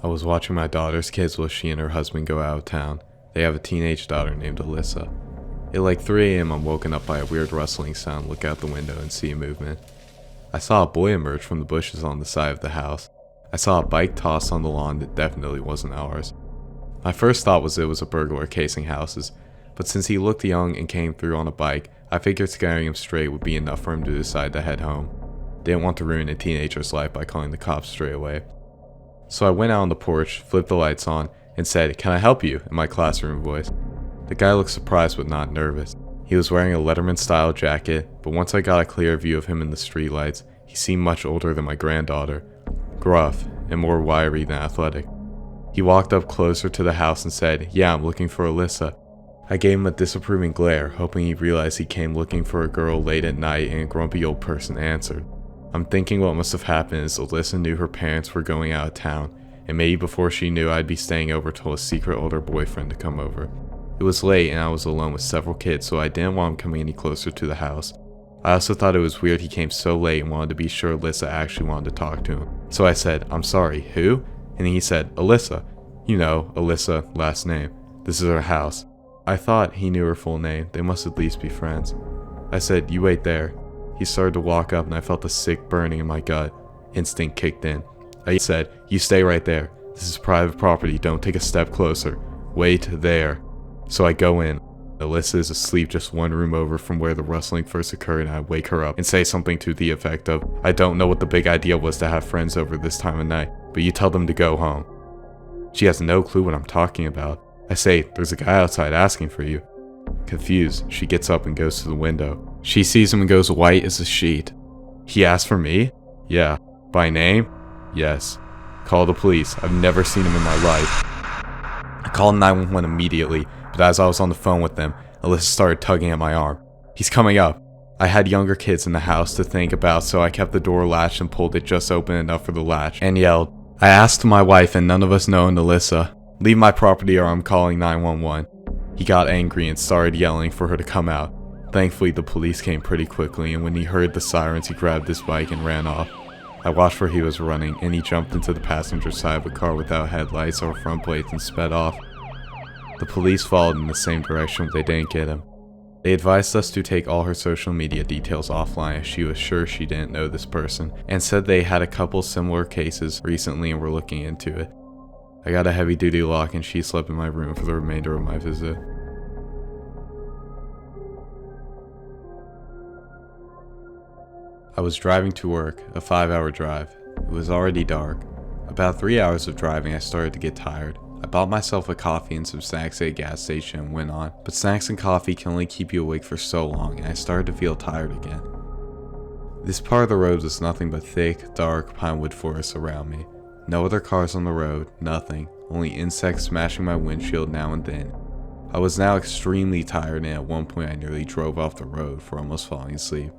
I was watching my daughter's kids while she and her husband go out of town. They have a teenage daughter named Alyssa. At like 3 a.m. I'm woken up by a weird rustling sound, look out the window and see a movement. I saw a boy emerge from the bushes on the side of the house. I saw a bike tossed on the lawn that definitely wasn't ours. My first thought was it was a burglar casing houses, but since he looked young and came through on a bike, I figured scaring him straight would be enough for him to decide to head home. Didn't want to ruin a teenager's life by calling the cops straight away. So I went out on the porch, flipped the lights on, and said, "Can I help you?" in my classroom voice. The guy looked surprised but not nervous. He was wearing a Letterman-style jacket, but once I got a clear view of him in the streetlights, he seemed much older than my granddaughter, gruff and more wiry than athletic. He walked up closer to the house and said, "Yeah, I'm looking for Alyssa." I gave him a disapproving glare, hoping he realized he came looking for a girl late at night, and a grumpy old person answered. I'm thinking what must have happened is Alyssa knew her parents were going out of town, and maybe before she knew I'd be staying over told a secret older boyfriend to come over. It was late and I was alone with several kids, so I didn't want him coming any closer to the house. I also thought it was weird he came so late and wanted to be sure Alyssa actually wanted to talk to him. So I said, "I'm sorry, who?" And he said, "Alyssa. You know, Alyssa, last name. This is her house." I thought he knew her full name. They must at least be friends. I said, "You wait there." He started to walk up and I felt a sick burning in my gut. Instinct kicked in. I said, "You stay right there. This is private property. Don't take a step closer. Wait there." So I go in. Alyssa is asleep just one room over from where the rustling first occurred, and I wake her up and say something to the effect of, "I don't know what the big idea was to have friends over this time of night, but you tell them to go home." She has no clue what I'm talking about. I say, "There's a guy outside asking for you." Confused, she gets up and goes to the window. She sees him and goes white as a sheet. "He asked for me?" "Yeah." "By name?" "Yes." "Call the police. I've never seen him in my life." I called 911 immediately, but as I was on the phone with them, Alyssa started tugging at my arm. "He's coming up." I had younger kids in the house to think about, so I kept the door latched and pulled it just open enough for the latch, and yelled. I asked my wife and none of us knowing Alyssa, "Leave my property or I'm calling 911. He got angry and started yelling for her to come out. Thankfully, the police came pretty quickly, and when he heard the sirens, he grabbed his bike and ran off. I watched where he was running, and he jumped into the passenger side of a car without headlights or front plates and sped off. The police followed in the same direction, but they didn't get him. They advised us to take all her social media details offline as she was sure she didn't know this person, and said they had a couple similar cases recently and were looking into it. I got a heavy-duty lock and she slept in my room for the remainder of my visit. I was driving to work, a 5-hour drive. It was already dark. About 3 hours of driving, I started to get tired. I bought myself a coffee and some snacks at a gas station and went on, but snacks and coffee can only keep you awake for so long, and I started to feel tired again. This part of the road was nothing but thick, dark pine wood forests around me. No other cars on the road, nothing, only insects smashing my windshield now and then. I was now extremely tired, and at one point I nearly drove off the road for almost falling asleep.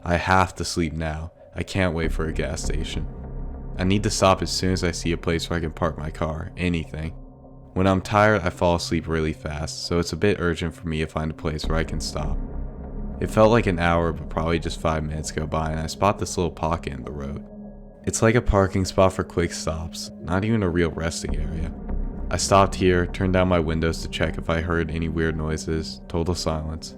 I have to sleep now. I can't wait for a gas station. I need to stop as soon as I see a place where I can park my car, anything. When I'm tired, I fall asleep really fast, so it's a bit urgent for me to find a place where I can stop. It felt like an hour, but probably just 5 minutes go by, and I spot this little pocket in the road. It's like a parking spot for quick stops, not even a real resting area. I stopped here, turned down my windows to check if I heard any weird noises, total silence.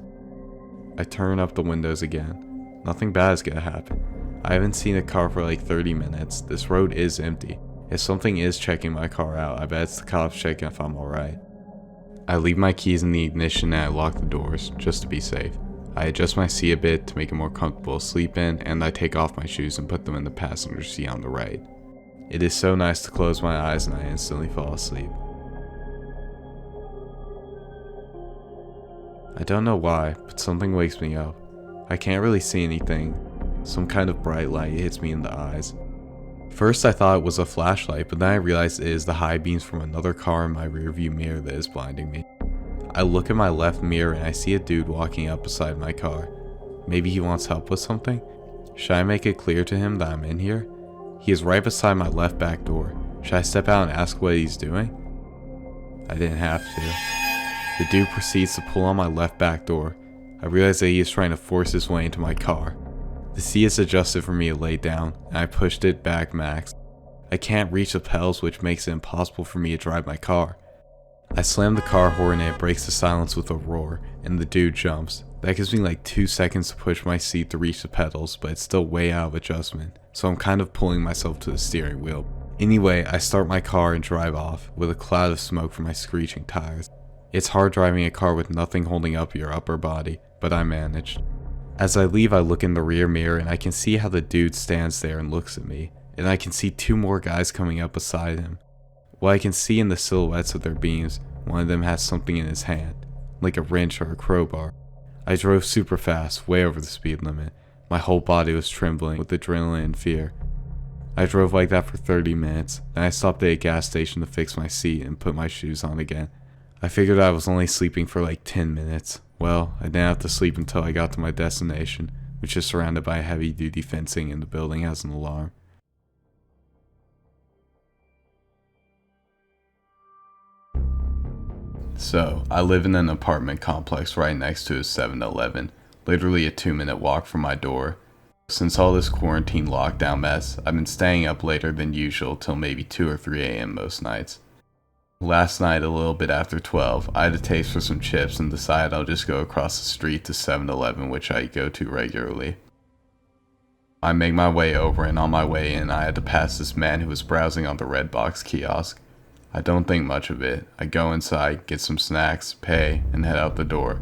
I turn up the windows again. Nothing bad is gonna happen. I haven't seen a car for like 30 minutes. This road is empty. If something is checking my car out, I bet it's the cops checking if I'm alright. I leave my keys in the ignition and I lock the doors, just to be safe. I adjust my seat a bit to make it more comfortable to sleep in, and I take off my shoes and put them in the passenger seat on the right. It is so nice to close my eyes and I instantly fall asleep. I don't know why, but something wakes me up. I can't really see anything. Some kind of bright light hits me in the eyes. First I thought it was a flashlight, but then I realized it is the high beams from another car in my rearview mirror that is blinding me. I look in my left mirror and I see a dude walking up beside my car. Maybe he wants help with something? Should I make it clear to him that I'm in here? He is right beside my left back door. Should I step out and ask what he's doing? I didn't have to. The dude proceeds to pull on my left back door. I realize that he is trying to force his way into my car. The seat is adjusted for me to lay down, and I pushed it back max. I can't reach the pedals, which makes it impossible for me to drive my car. I slam the car horn and it breaks the silence with a roar, and the dude jumps. That gives me like 2 seconds to push my seat to reach the pedals, but it's still way out of adjustment, so I'm kind of pulling myself to the steering wheel. Anyway, I start my car and drive off, with a cloud of smoke from my screeching tires. It's hard driving a car with nothing holding up your upper body, but I managed. As I leave, I look in the rear mirror and I can see how the dude stands there and looks at me, and I can see 2 more guys coming up beside him. What I can see in the silhouettes of their beams, one of them has something in his hand, like a wrench or a crowbar. I drove super fast, way over the speed limit. My whole body was trembling with adrenaline and fear. I drove like that for 30 minutes, then I stopped at a gas station to fix my seat and put my shoes on again. I figured I was only sleeping for like 10 minutes. Well, I didn't have to sleep until I got to my destination, which is surrounded by heavy-duty fencing and the building has an alarm. So, I live in an apartment complex right next to a 7-Eleven, literally a 2-minute walk from my door. Since all this quarantine lockdown mess, I've been staying up later than usual till maybe 2 or 3 a.m. most nights. Last night, a little bit after 12, I had a taste for some chips and decided I'll just go across the street to 7-Eleven, which I go to regularly. I make my way over, and on my way in, I had to pass this man who was browsing on the Redbox kiosk. I don't think much of it. I go inside, get some snacks, pay, and head out the door.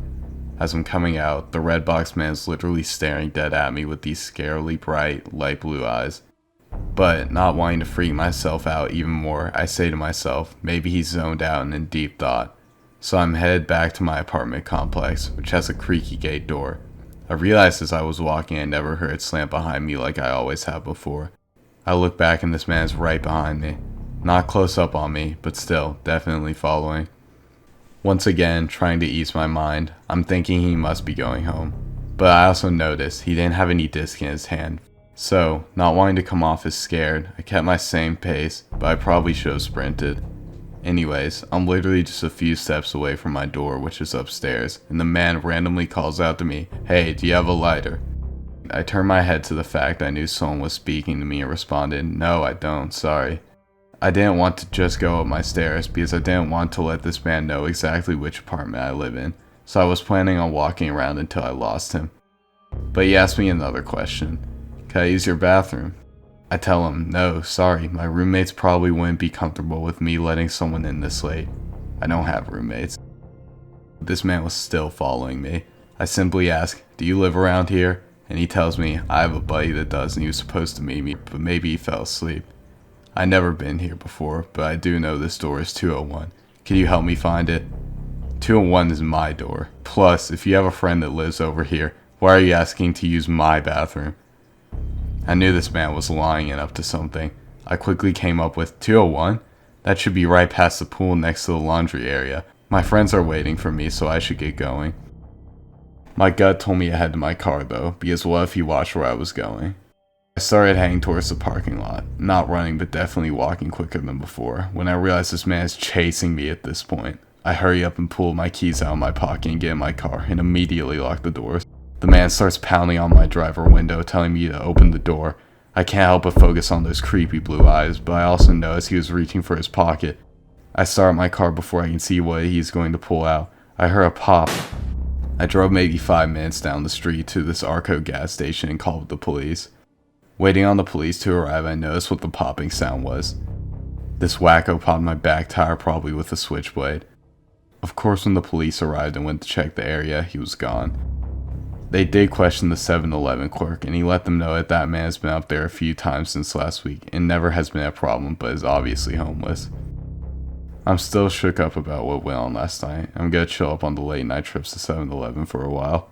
As I'm coming out, the Redbox man's literally staring dead at me with these scarily bright, light blue eyes. But, not wanting to freak myself out even more, I say to myself, maybe he's zoned out and in deep thought. So I'm headed back to my apartment complex, which has a creaky gate door. I realized as I was walking I never heard it slam behind me like I always have before. I look back and this man's right behind me. Not close up on me, but still, definitely following. Once again, trying to ease my mind, I'm thinking he must be going home. But I also noticed he didn't have any disc in his hand. So, not wanting to come off as scared, I kept my same pace, but I probably should have sprinted. Anyways, I'm literally just a few steps away from my door, which is upstairs, and the man randomly calls out to me, "Hey, do you have a lighter?" I turned my head to the fact I knew someone was speaking to me and responded, "No, I don't, sorry." I didn't want to just go up my stairs because I didn't want to let this man know exactly which apartment I live in, so I was planning on walking around until I lost him. But he asked me another question. "Can I use your bathroom?" I tell him, "No, sorry, my roommates probably wouldn't be comfortable with me letting someone in this late. I don't have roommates." This man was still following me. I simply ask, "Do you live around here?" And he tells me, "I have a buddy that does and he was supposed to meet me, but maybe he fell asleep." I've never been here before, but I do know this door is 201. Can you help me find it? 201 is my door. Plus, if you have a friend that lives over here, why are you asking to use my bathroom? I knew this man was lying and up to something. I quickly came up with 201? That should be right past the pool next to the laundry area. My friends are waiting for me, so I should get going. My gut told me to head to my car though, because what if he watched where I was going? I started heading towards the parking lot, not running but definitely walking quicker than before, when I realized this man is chasing me at this point. I hurry up and pull my keys out of my pocket and get in my car, and immediately lock the doors. The man starts pounding on my driver window, telling me to open the door. I can't help but focus on those creepy blue eyes, but I also noticed he was reaching for his pocket. I start my car before I can see what he's going to pull out. I heard a pop. I drove maybe 5 minutes down the street to this Arco gas station and called the police. Waiting on the police to arrive, I noticed what the popping sound was. This wacko popped my back tire, probably with a switchblade. Of course, when the police arrived and went to check the area, he was gone. They did question the 7-Eleven clerk, and he let them know that man has been up there a few times since last week and never has been a problem, but is obviously homeless. I'm still shook up about what went on last night. I'm gonna chill up on the late night trips to 7-Eleven for a while.